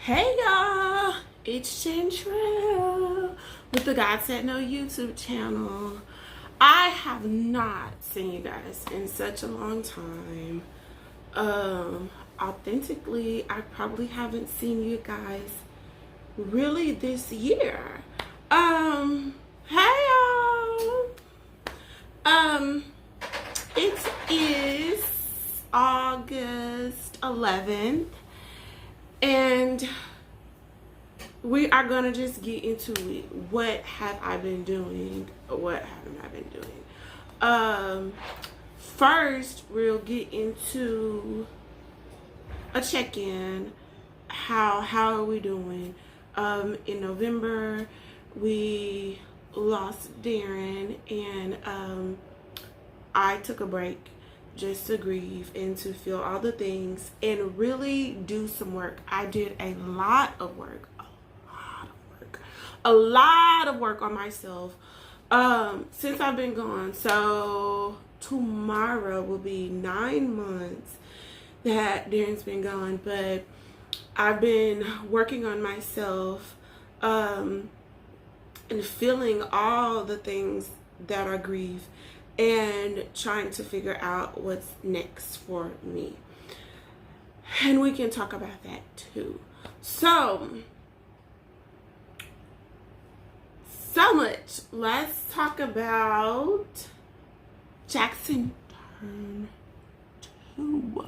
Hey y'all, it's Chantrell with the God Said No YouTube channel. I have not seen you guys in such a long time. Authentically, I probably haven't seen you guys really this year. Hey y'all. It is August 11th. And we are gonna just get into it. What have I been doing? What haven't I been doing? First, we'll get into a check-in. How are we doing? In November, we lost Darren, and I took a break just to grieve and to feel all the things and really do some work. I did a lot of work on myself since I've been gone. So tomorrow will be 9 months that Darren's been gone, but I've been working on myself and feeling all the things that are grief and trying to figure out what's next for me. And we can talk about that too. So much. Let's talk about Jackson Turn 2.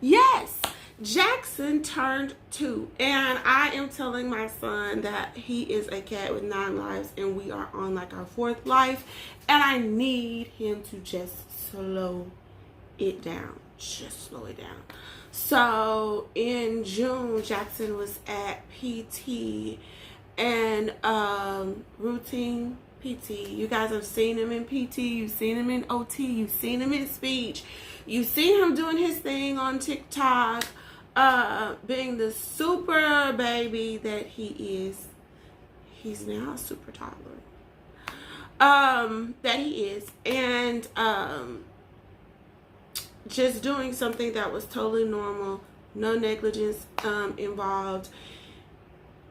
Yes, Jackson turned 2, and I am telling my son that he is a cat with 9 lives and we are on like our 4th life, and I need him to just slow it down. So in June, Jackson was at PT and routine PT. You guys have seen him in PT, you've seen him in OT, you've seen him in speech, you've seen him doing his thing on TikTok, being the super baby that he is. He's now a super toddler. That he is. And just doing something that was totally normal, no negligence involved.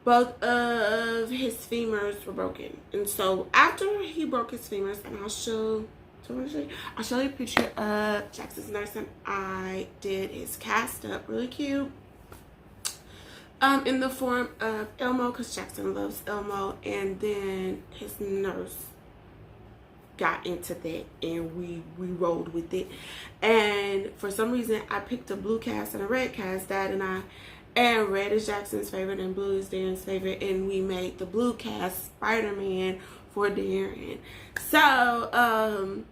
Both of his femurs were broken. And so after he broke his femurs, and I'll show you a picture of Jackson's nurse, and I did his cast up, really cute, in the form of Elmo, because Jackson loves Elmo. And then his nurse got into that, and we rolled with it. And for some reason, I picked a blue cast and a red cast, Dad and I. And red is Jackson's favorite and blue is Darren's favorite. And we made the blue cast Spider-Man for Darren. So,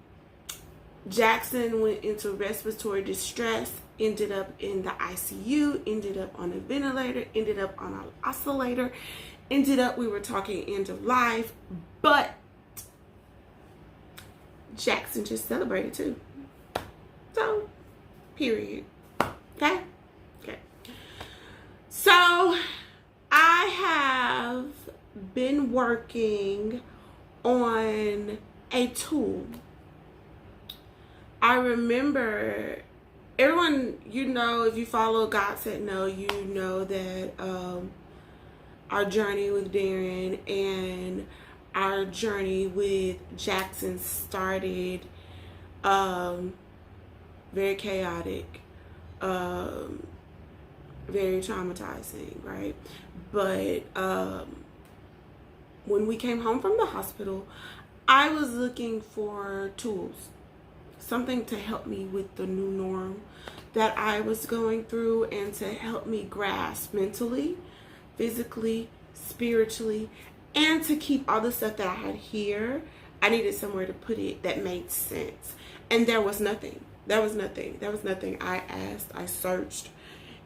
Jackson went into respiratory distress, ended up in the ICU, ended up on a ventilator, ended up on an oscillator, we were talking end of life. But Jackson just celebrated too. So, period. Okay? So, I have been working on a tool. I remember, everyone, you know, if you follow God Said No, you know that our journey with Darren and our journey with Jackson started very chaotic, very traumatizing, right? But when we came home from the hospital, I was looking for tools, something to help me with the new norm that I was going through, and to help me grasp mentally, physically, spiritually, and to keep all the stuff that I had here. I needed somewhere to put it that made sense. And there was nothing. I asked, I searched.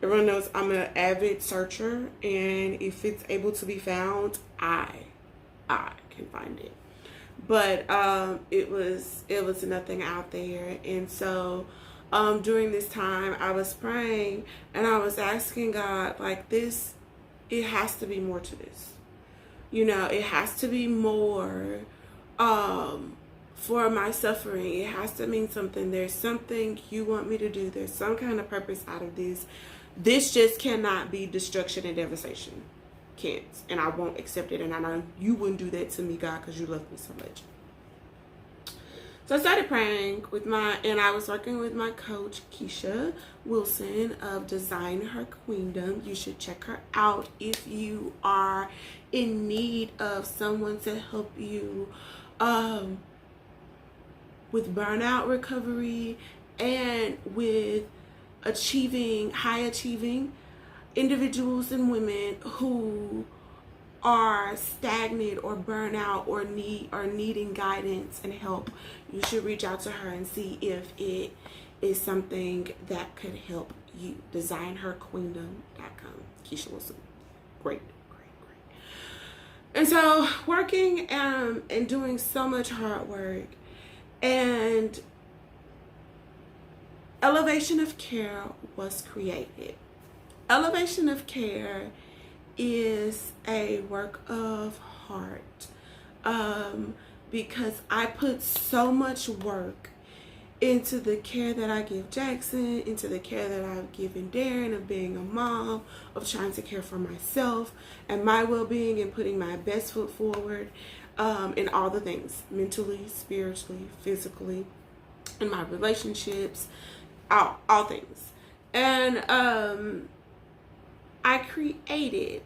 Everyone knows I'm an avid searcher, and if it's able to be found, I can find it. But it was nothing out there. And so during this time, I was praying and I was asking God, like, this, it has to be more to this. You know, it has to be more for my suffering. It has to mean something. There's something you want me to do. There's some kind of purpose out of this. This just cannot be destruction and devastation. Can't. And I won't accept it. And I know you wouldn't do that to me, God, because you love me so much. So I started praying and I was working with my coach, Keisha Wilson of Design Her Queendom. You should check her out if you are in need of someone to help you with burnout recovery and with high achieving individuals and women who are stagnant or burnout or needing guidance and help. You should reach out to her and see if it is something that could help you. DesignHerQueendom.com. Keisha Wilson. Great. And so working and doing so much hard work, and Elevation of Care was created. Elevation of Care is a work of heart, because I put so much work into the care that I give Jackson, into the care that I've given Darren, of being a mom, of trying to care for myself and my well-being and putting my best foot forward in all the things, mentally, spiritually, physically, in my relationships, all things. And I created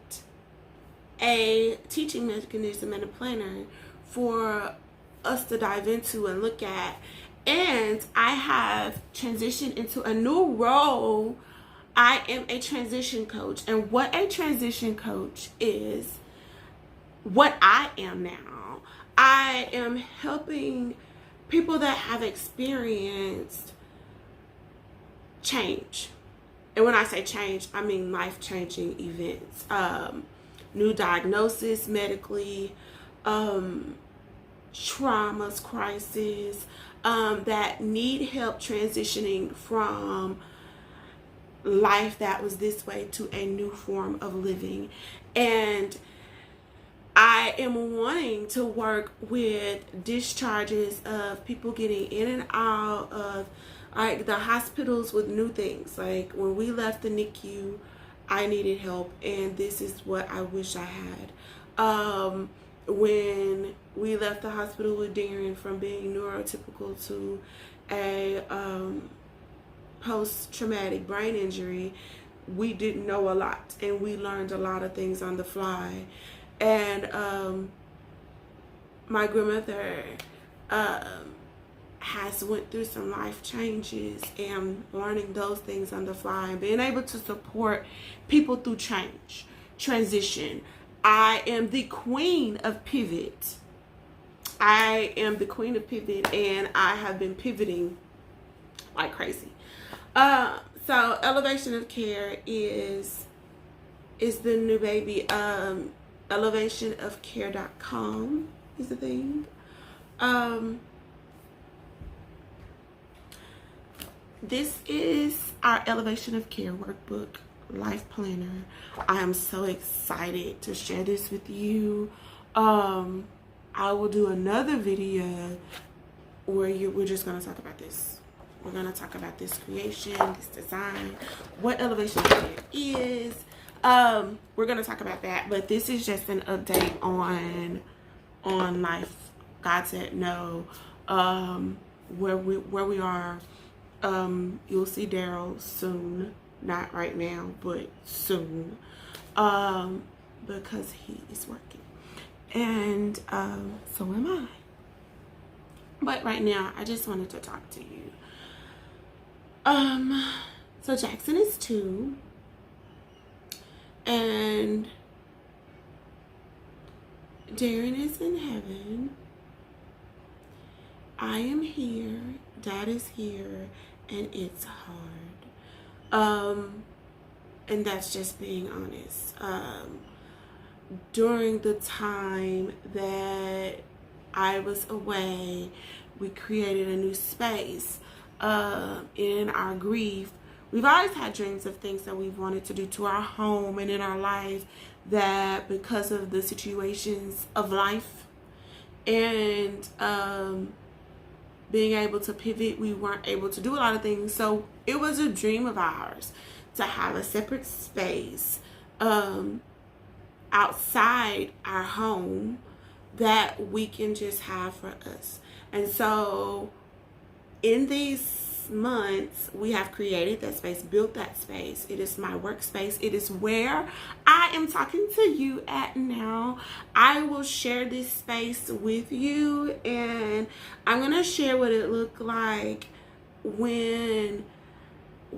a teaching mechanism and a planner for us to dive into and look at. And I have transitioned into a new role. I am a transition coach. And what a transition coach is, what I am now, I am helping people that have experienced change. And when I say change, I mean life-changing events, new diagnosis medically, traumas, crises, that need help transitioning from life that was this way to a new form of living. And I am wanting to work with discharges of people getting in and out of the hospitals with new things. Like when we left the NICU, I needed help, and this is what I wish I had. When we left the hospital with Darren from being neurotypical to a post-traumatic brain injury, we didn't know a lot, and we learned a lot of things on the fly. And my grandmother has went through some life changes, and learning those things on the fly and being able to support people through transition. I am the queen of pivot. I am the queen of pivot, and I have been pivoting like crazy. So Elevation of Care is the new baby. Elevationofcare.com is the thing. This is our Elevation of Care workbook, life planner. I am so excited to share this with you. I will do another video where we're just going to talk about this. We're going to talk about this creation, this design, what Elevation of Care is. We're going to talk about that, but this is just an update on life. God said no. Where we are. You'll see Daryl soon, not right now, but soon, because he is working, and so am I. But right now, I just wanted to talk to you. So Jackson is 2, and Darren is in heaven. I am here. Dad is here. And it's hard. And that's just being honest. During the time that I was away, we created a new space in our grief. We've always had dreams of things that we've wanted to do to our home and in our life, that because of the situations of life and being able to pivot, we weren't able to do a lot of things. So it was a dream of ours to have a separate space outside our home that we can just have for us. And so in these months, we have created that space, built that space. It is my workspace. It is where I am talking to you at now. I will share this space with you, and I'm going to share what it looked like when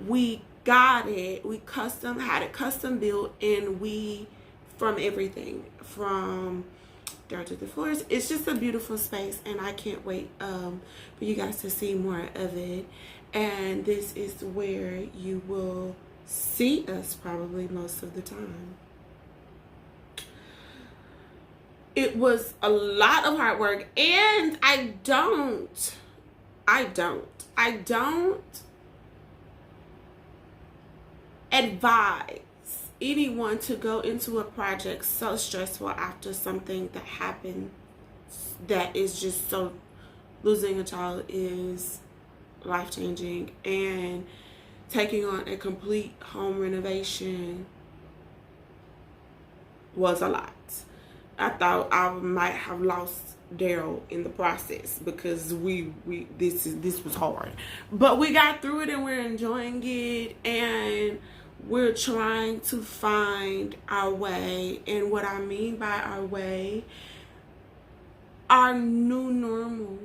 we got it. We had it custom built, and we, from everything, from down to the floors. It's just a beautiful space, and I can't wait for you guys to see more of it. And this is where you will see us probably most of the time. It was a lot of hard work, and I don't advise anyone to go into a project so stressful after something that happened that is just so, losing a child is life-changing, and taking on a complete home renovation was a lot. I thought I might have lost Daryl in the process because this was hard, but we got through it, and we're enjoying it, and we're trying to find our way. And what I mean by our way, our new normal.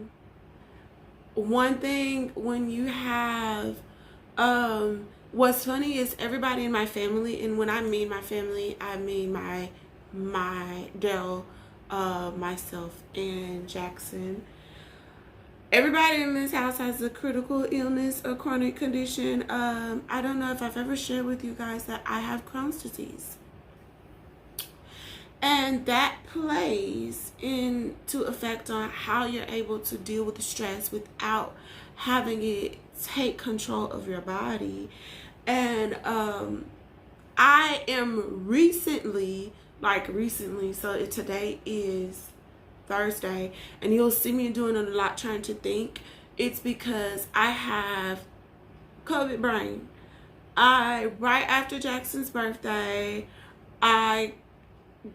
One thing, when you have what's funny is everybody in my family, and when I mean my family, I mean my Daryl, myself, and Jackson. Everybody in this house has a critical illness or chronic condition. I don't know if I've ever shared with you guys that I have Crohn's disease. And that plays into effect on how you're able to deal with the stress without having it take control of your body. And I am recently, so today is Thursday, and you'll see me doing a lot trying to think. It's because I have COVID brain. Right after Jackson's birthday, I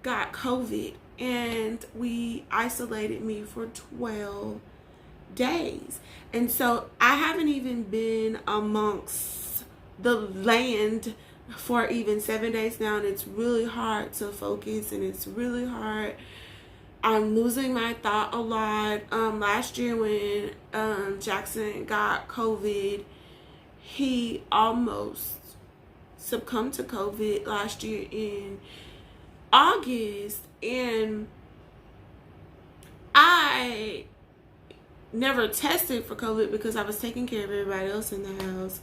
got COVID, and we isolated me for 12 days. And so I haven't even been amongst the land for even 7 days now, and it's really hard to focus, and it's really hard. I'm losing my thought a lot. Last year when Jackson got COVID, he almost succumbed to COVID last year in August, and I never tested for COVID because I was taking care of everybody else in the house,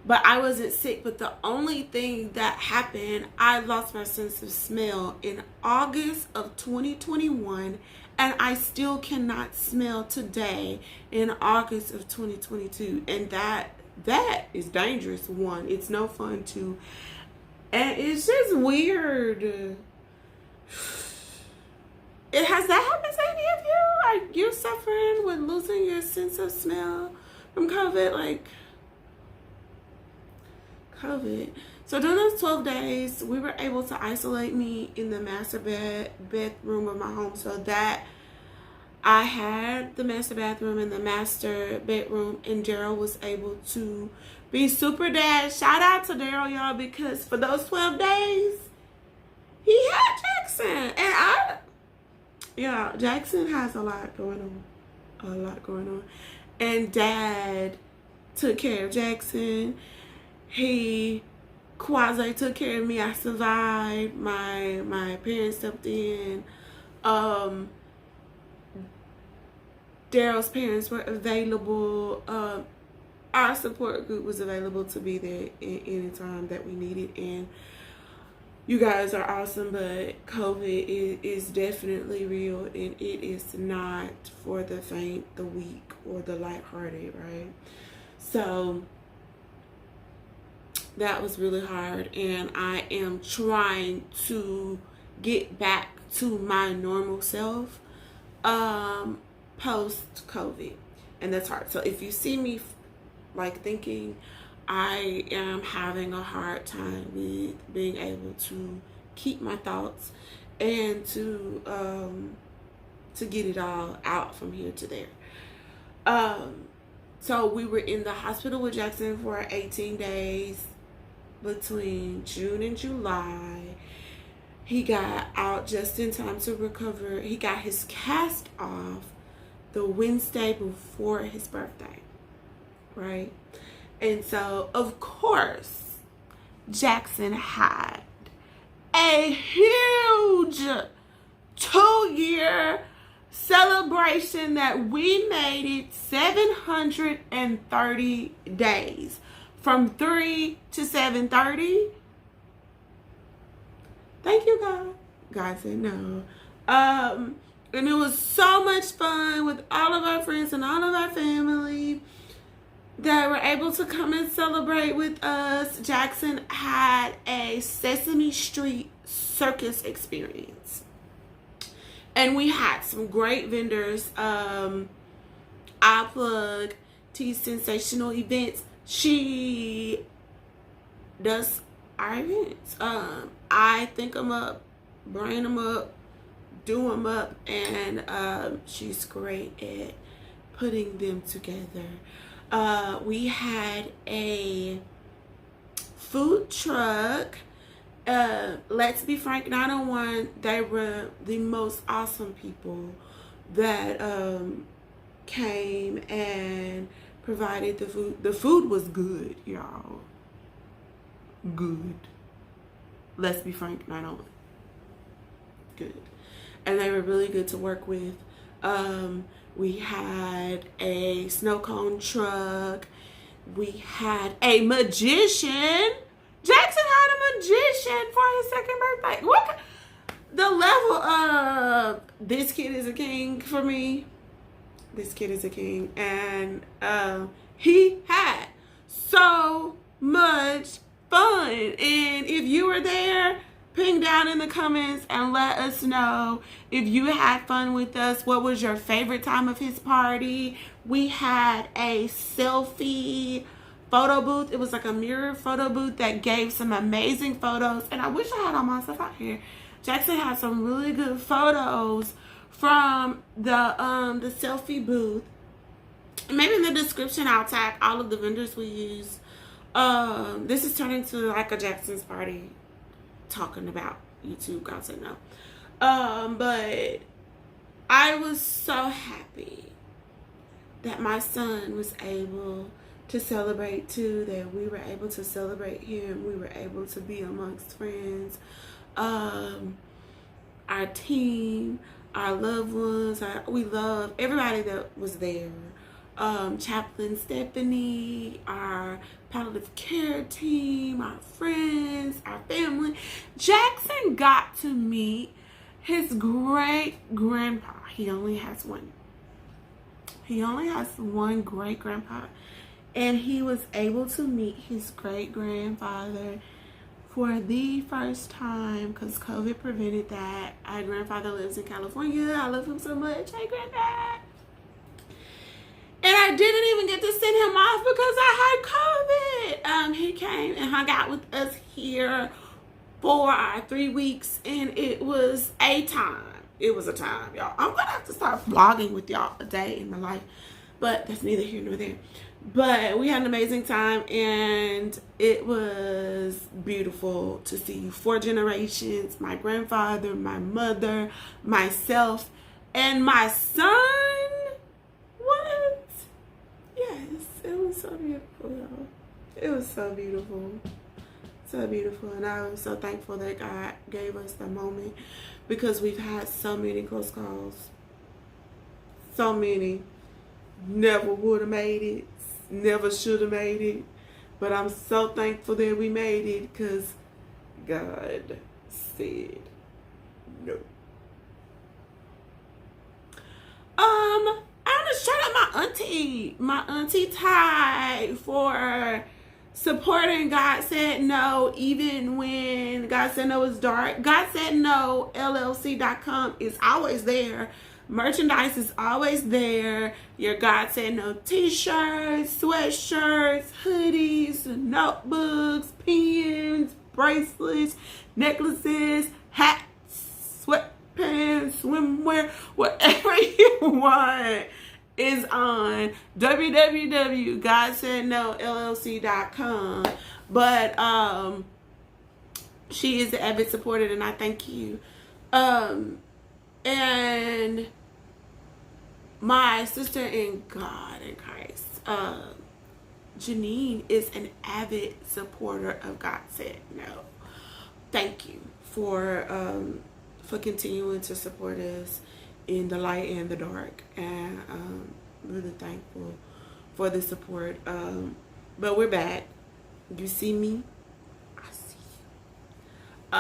but I wasn't sick. But the only thing that happened, I lost my sense of smell in August of 2021, and I still cannot smell today in August of 2022, and that is dangerous. One, it's no fun. Two, and it's just weird. Has that happened to any of you? Like, you're suffering with losing your sense of smell from COVID? So during those 12 days, we were able to isolate me in the master bedroom of my home, so that I had the master bathroom and the master bedroom, and Daryl was able to be super dad. Shout out to Daryl, y'all, because for those 12 days, he had Jackson. And Jackson has a lot going on. And Dad took care of Jackson. He quasi took care of me. I survived. My parents stepped in. Daryl's parents were available. Our support group was available to be there any time that we needed. And you guys are awesome, but COVID is definitely real, and it is not for the faint, the weak, or the lighthearted, right? So that was really hard, and I am trying to get back to my normal self post-COVID. And that's hard. So if you see me like thinking I am having a hard time with being able to keep my thoughts and to get it all out from here to there. So we were in the hospital with Jackson for 18 days between June and July. He got out just in time to recover. He got his cast off the Wednesday before his birthday, right? And so, of course, Jackson had a huge 2-year celebration that we made it 730 days. From 3 to 7:30. Thank you, God. God said no. And it was so much fun with all of our friends and all of our family that were able to come and celebrate with us. Jackson had a Sesame Street circus experience. And we had some great vendors. I plug T Sensational Events. She does our events. I think them up, brain them up, do them up, and she's great at putting them together. We had a food truck. Let's Be Frank 901. They were the most awesome people that came and provided the food. The food was good, y'all. Good. Let's Be Frank 901. Good. And they were really good to work with. We had a snow cone truck. We had a magician. Jackson had a magician for his second birthday. What? The level of this kid is a king for me. This kid is a king. And he had so much fun. And if you were there, ping down in the comments and let us know if you had fun with us. What was your favorite time of his party? We had a selfie photo booth. It was like a mirror photo booth that gave some amazing photos. And I wish I had all my stuff out here. Jackson had some really good photos from the selfie booth. Maybe in the description I'll tag all of the vendors we used. This is turning to like a Jackson's party talking about YouTube. God said no. But I was so happy that my son was able to celebrate too, that we were able to celebrate him. We were able to be amongst friends. Our team, our loved ones, we love everybody that was there. Chaplain Stephanie, our palliative care team, our friends, our family. Jackson got to meet his great-grandpa. He only has one. He only has one great-grandpa. And he was able to meet his great-grandfather for the first time because COVID prevented that. Our grandfather lives in California. I love him so much. Hey, Granddad. And I didn't even get to send him off because I had COVID. He came and hung out with us here for our 3 weeks, and it was a time. It was a time, y'all. I'm gonna have to start vlogging with y'all a day in my life, but that's neither here nor there. But we had an amazing time, and it was beautiful to see 4 generations: my grandfather, my mother, myself, and my son. What? Yes, it was so beautiful, y'all. It was so beautiful. So beautiful. And I was so thankful that God gave us the moment, because we've had so many close calls. So many. Never would have made it. Never should have made it. But I'm so thankful that we made it, because God said no. I want to shout out my auntie Ty, for supporting God Said No, even when God Said No is dark. God Said No LLC.com is always there. Merchandise is always there. Your God Said No t-shirts, sweatshirts, hoodies, notebooks, pens, bracelets, necklaces, hats, sweatpants, swimwear, whatever you want is on www.godsaidnollc.com. But she is an avid supporter, and I thank you. And my sister in God in Christ, Janine, is an avid supporter of God Said No. Thank you for continuing to support us in the light and the dark, and really thankful for the support. But we're back. You see me, I see you.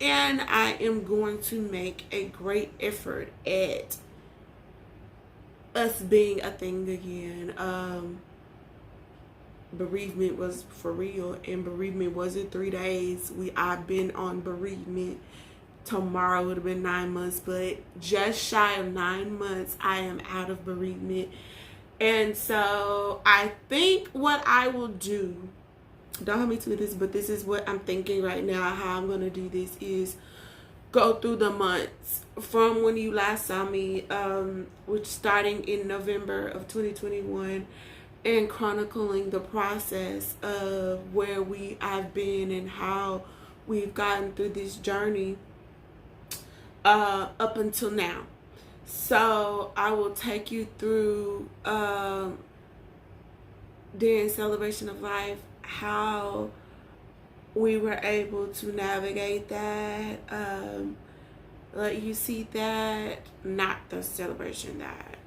And I am going to make a great effort at us being a thing again. Bereavement was for real, and bereavement wasn't 3 days. I've been on bereavement. Tomorrow would have been 9 months, but just shy of 9 months, I am out of bereavement. And so I think what I will do, don't hold me to this, but this is what I'm thinking right now, how I'm going to do this, is go through the months from when you last saw me, which starting in November of 2021, and chronicling the process of where I've been and how we've gotten through this journey up until now. So I will take you through during Celebration of Life, how we were able to navigate that, let you see that, not the celebration that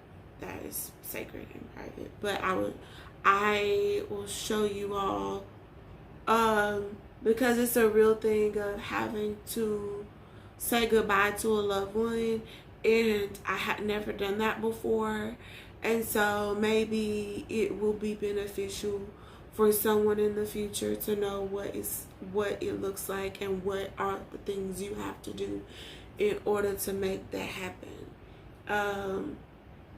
is sacred and private, but I will show you all, because it's a real thing of having to say goodbye to a loved one, and I had never done that before, and so maybe it will be beneficial for someone in the future to know what it looks like and what are the things you have to do in order to make that happen.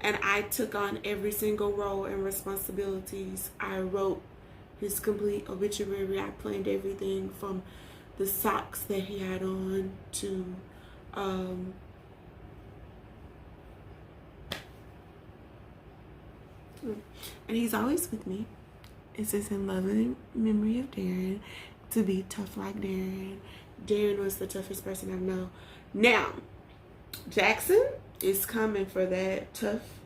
And I took on every single role and responsibilities. I wrote his complete obituary. I planned everything from the socks that he had on to and he's always with me. It says, in loving memory of Darren, to be tough like Darren. Darren was the toughest person I know. Now, Jackson is coming for that tough.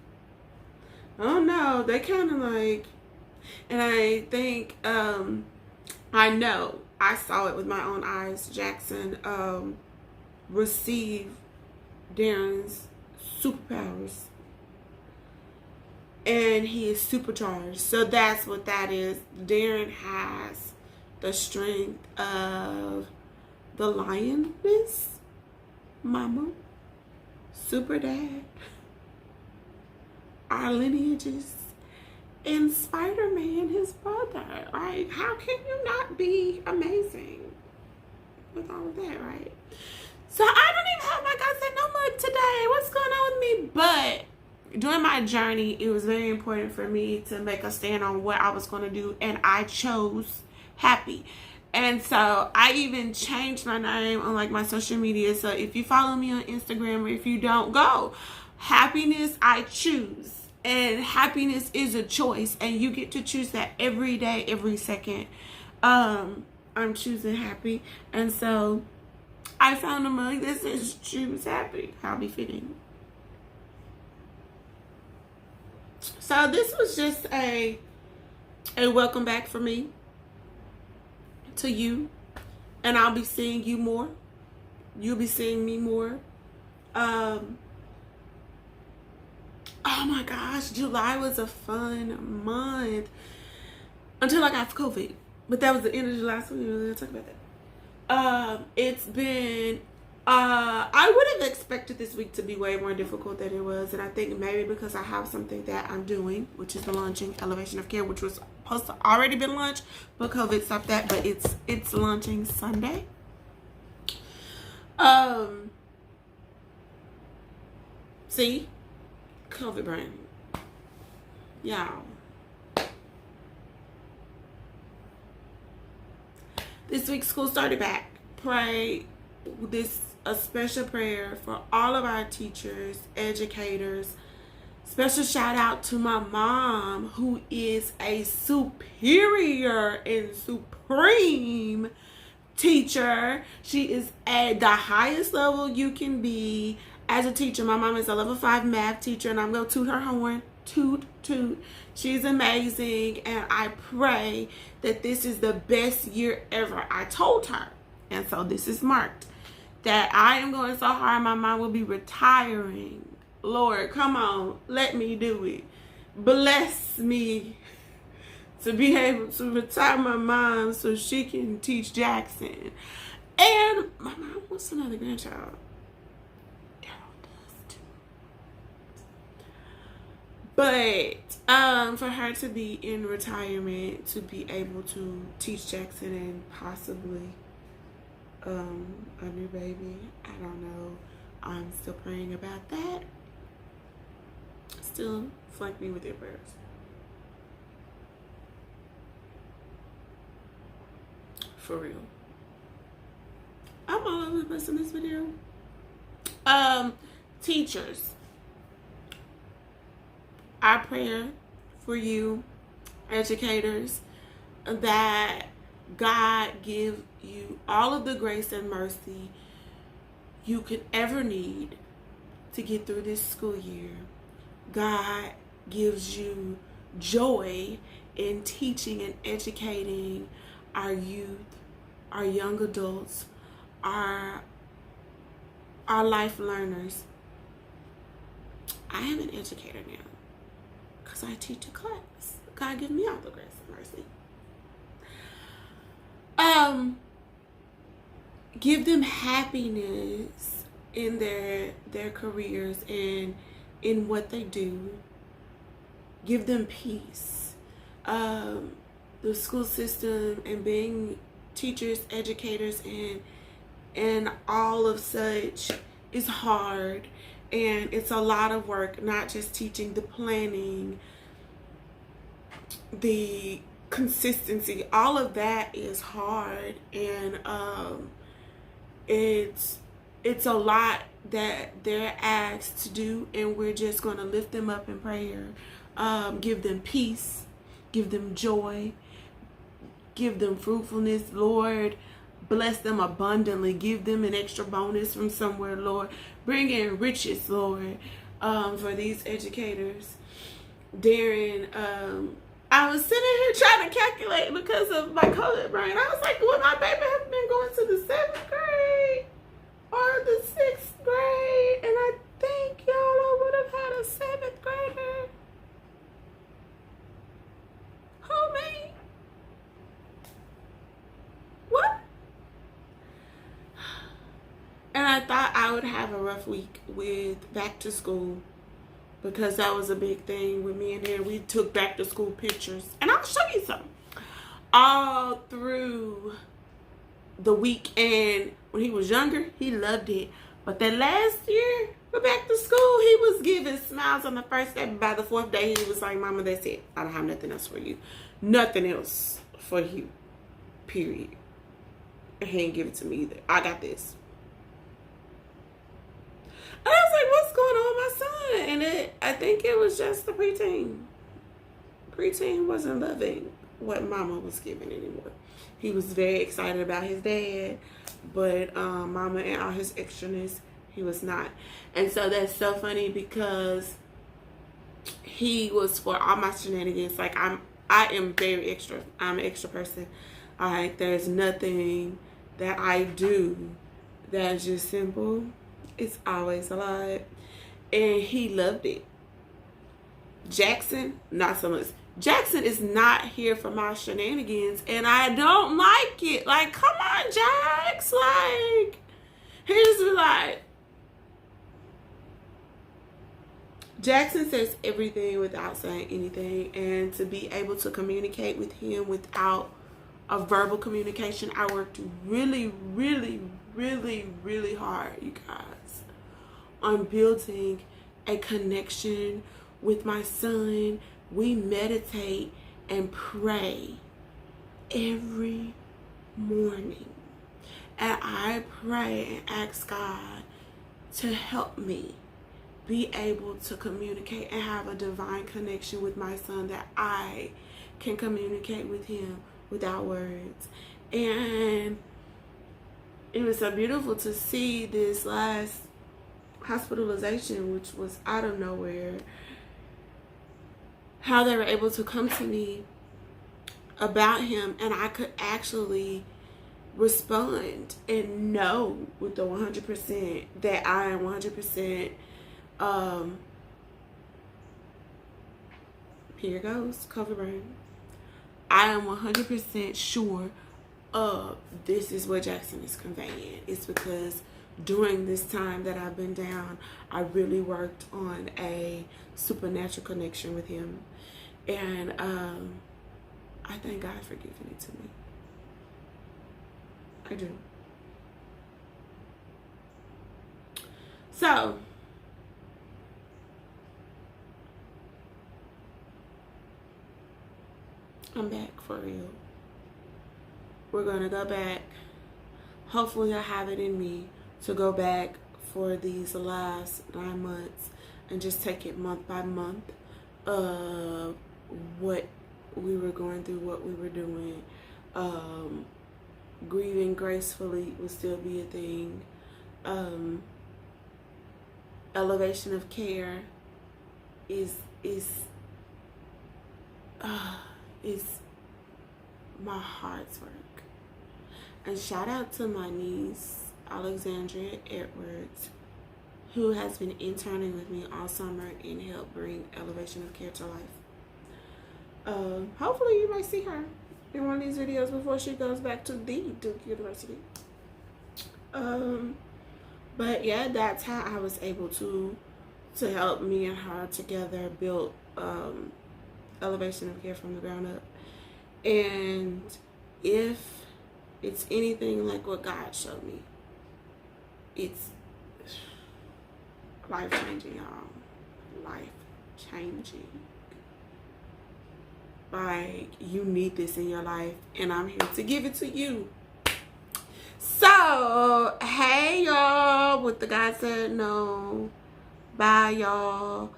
Oh no, they kind of like, and I think, I know, I saw it with my own eyes. Jackson received Darren's superpowers, and he is supercharged. So that's what that is. Darren has the strength of the lioness, mama, super dad, our lineages, and Spider-Man, his brother. Right? How can you not be amazing with all of that, right? So I don't even have my God Said No mug today. What's going on with me? But during my journey, it was very important for me to make a stand on what I was going to do, and I chose happy. And so I even changed my name on like my social media. So if you follow me on Instagram, or if you don't, go. Happiness I choose, and happiness is a choice, and you get to choose that every day, every second. I'm choosing happy, and so I found a mug that says choose happy. How befitting. So this was just a welcome back for me to you, and I'll be seeing you more. You'll be seeing me more. Oh my gosh, July was a fun month until I got COVID, but that was the end of July, so we really didn't talk about that. It's been, I would have expected this week to be way more difficult than it was, and I think maybe because I have something that I'm doing, which is the launching Elevation of Care, which was supposed to already been launched, but COVID stopped that, but it's launching Sunday. See? COVID brain. Y'all. This week school started back. Pray a special prayer for all of our teachers, educators. Special shout out to my mom, who is a superior and supreme teacher. She is at the highest level you can be as a teacher. My mom is a level 5 math teacher, and I'm going to toot her horn. Toot, toot. She's amazing, and I pray that this is the best year ever. I told her, and so this is marked, that I am going so hard my mom will be retiring. Lord, come on, let me do it. Bless me to be able to retire my mom so she can teach Jackson. And my mom wants another grandchild. Daryl does too. But for her to be in retirement, to be able to teach Jackson and possibly a new baby, I don't know. I'm still praying about that. Still flank me with your prayers. For real. I'm all over the place in this video. Teachers, our prayer for you, educators, that God give you all of the grace and mercy you could ever need to get through this school year. God gives you joy in teaching and educating our youth, our young adults, our life learners. I am an educator now because I teach a class. God give me all the grace and mercy. Give them happiness in their careers and in what they do. Give them peace. The school system and being teachers, educators, and all of such is hard, and it's a lot of work. Not just teaching, the planning, the consistency, all of that is hard, and it's a lot that they're asked to do, and we're just going to lift them up in prayer. Give them peace, give them joy, give them fruitfulness, Lord. Bless them abundantly. Give them an extra bonus from somewhere, Lord. Bring in riches, Lord, for these educators. Darren, I was sitting here trying to calculate because of my COVID brain. I was like, would my baby have been going to the 7th grade or the 6th grade? And I think y'all I would have had a 7th grader. Who, me? What? And I thought I would have a rough week with back to school, because that was a big thing with me and him. We took back to school pictures, and I'll show you some all through the week. And when he was younger, he loved it. But that last year, we're back to school, he was giving smiles on the first day. By the 4th day, he was like, Mama, that's it. I don't have nothing else for you. Nothing else for you. Period. And he didn't give it to me either. I got this. And I was like, what's going on with my son? And I think it was just the preteen. Preteen wasn't loving what Mama was giving anymore. He was very excited about his dad, but Mama and all his extraness, he was not. And so that's so funny, because he was for all my shenanigans. Like, I am very extra. I'm an extra person. Like, there's nothing that I do that's just simple. It's always a lot. And he loved it. Jackson, not so much. Jackson is not here for my shenanigans, and I don't like it. Like, come on, Jax. Like, he just be like, Jackson says everything without saying anything, and to be able to communicate with him without a verbal communication, I worked really, really, really, really hard, you guys, on building a connection with my son. We meditate and pray every morning. And I pray and ask God to help me be able to communicate and have a divine connection with my son, that I can communicate with him without words. And it was so beautiful to see this last hospitalization, which was out of nowhere, how they were able to come to me about him, and I could actually respond and know with the 100% that I am 100%, here goes cover burn, I am 100% sure this is what Jackson is conveying. It's because during this time that I've been down, I really worked on a supernatural connection with him. And I thank God for giving it to me. I do. So, I'm back for real. We're going to go back. Hopefully I have it in me to go back for these last 9 months and just take it month by month. What we were going through, what we were doing. Grieving gracefully will still be a thing. Elevation of care is my heart's work. And shout out to my niece, Alexandria Edwards, who has been interning with me all summer and helped bring Elevation of Care to life. Hopefully you might see her in one of these videos before she goes back to the Duke University. But yeah, that's how I was able to help me and her together build Elevation of Care from the ground up. And if it's anything like what God showed me, it's life-changing, y'all. Life-changing. Like, you need this in your life, and I'm here to give it to you. So, hey, y'all. What the God said, no. Bye, y'all.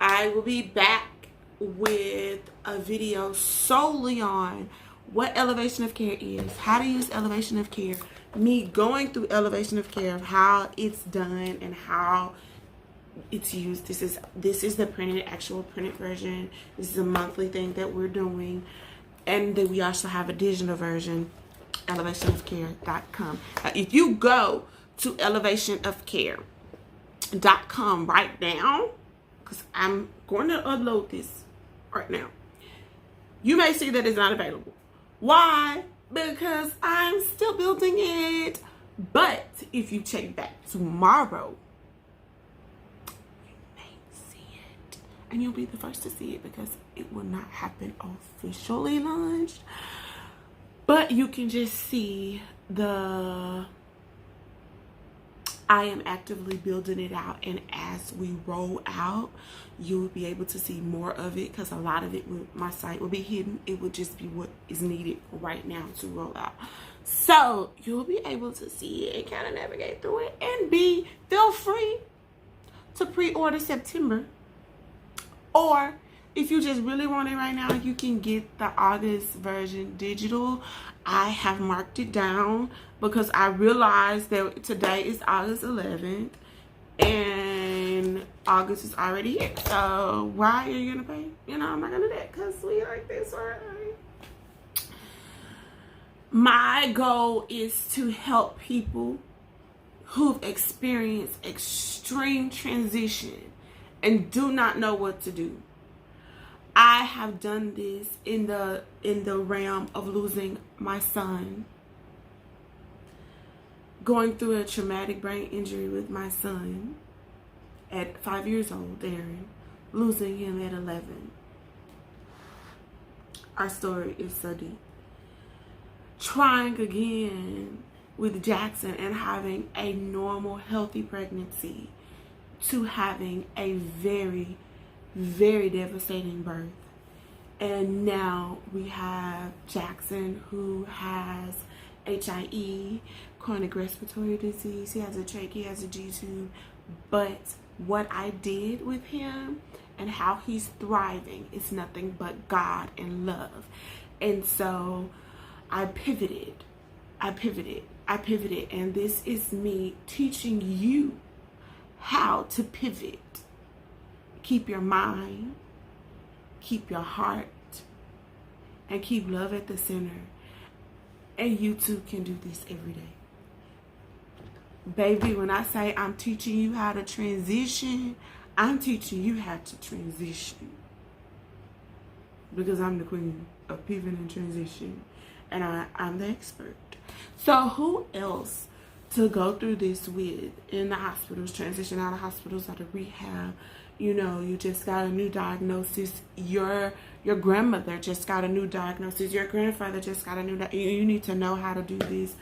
I will be back with a video solely on what Elevation of Care is, how to use Elevation of Care, me going through Elevation of Care, how it's done and how it's used. This is the actual printed version. This is a monthly thing that we're doing, and then we also have a digital version, elevationofcare.com. If you go to elevationofcare.com right now, because I'm going to upload this right now, you may see that it's not available. Why? Because I'm still building it. But if you check back tomorrow, you may see it. And you'll be the first to see it because it will not happen officially launched. But you can just see I am actively building it out, and as we roll out, you'll be able to see more of it, because a lot of it, my site will be hidden. It will just be what is needed right now to roll out. So you'll be able to see it and kind of navigate through it, and feel free to pre-order September. Or if you just really want it right now, you can get the August version digital. I have marked it down because I realized that today is August 11th and August is already here. So why are you gonna pay? You know, I'm not gonna do that because we like this, right? My goal is to help people who've experienced extreme transition and do not know what to do. I have done this in the realm of losing my son, going through a traumatic brain injury with my son at 5 years old, Darren, losing him at 11. Our story is so deep. Trying again with Jackson and having a normal, healthy pregnancy to having a very, very devastating birth. And now we have Jackson, who has HIE, chronic respiratory disease. He has a trach, he has a G-tube. But what I did with him and how he's thriving is nothing but God and love. And so I pivoted. And this is me teaching you how to pivot. Keep your mind, keep your heart, and keep love at the center. And you too can do this every day. Baby, when I say I'm teaching you how to transition, I'm teaching you how to transition. Because I'm the queen of pivot and transition. And I'm the expert. So who else to go through this with in the hospitals, transition out of hospitals, out of rehab? You know, you just got a new diagnosis. Your grandmother just got a new diagnosis. Your grandfather just got a new diagnosis. You need to know how to do this.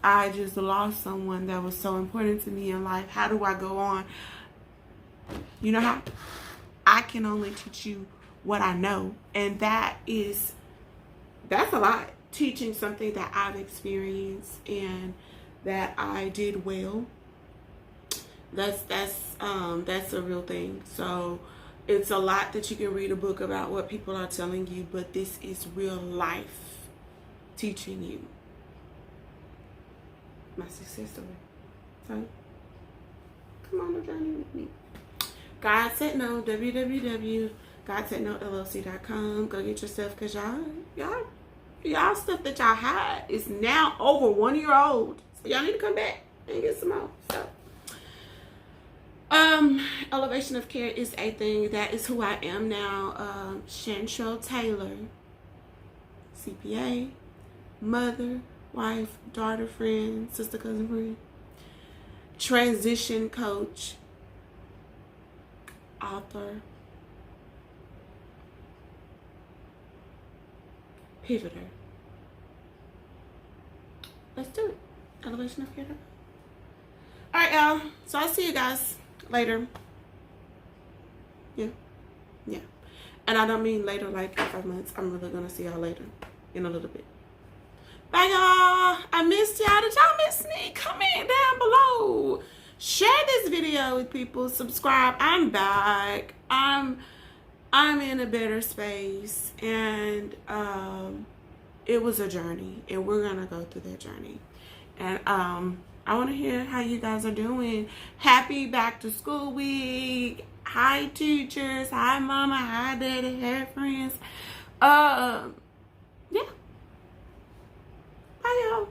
I just lost someone that was so important to me in life. How do I go on? You know how? I can only teach you what I know. And that's a lot. Teaching something that I've experienced and that I did well. That's a real thing. So it's a lot that you can read a book about what people are telling you, but this is real life teaching you. My success story. So come on the journey with me. God Said No, www.godsaidnollc.com. Go get yourself, because y'all stuff that y'all had is now over 1 year old. So y'all need to come back and get some more. So elevation of care is a thing. That is who I am now. Chantrell Taylor, CPA, mother, wife, daughter, friend, sister, cousin, friend, transition coach, author, pivoter. Let's do it. Elevation of care. All right, y'all. So I'll see you guys later. Yeah. And I don't mean later like in 5 months. I'm really gonna see y'all later in a little bit. Bye, y'all. I missed y'all. Did y'all miss me? Comment down below. Share this video with people. Subscribe. I'm back. I'm in a better space, and it was a journey, and we're gonna go through that journey. And I want to hear how you guys are doing. Happy back to school week. Hi teachers. Hi mama. Hi daddy. Hi friends. Yeah. Bye y'all.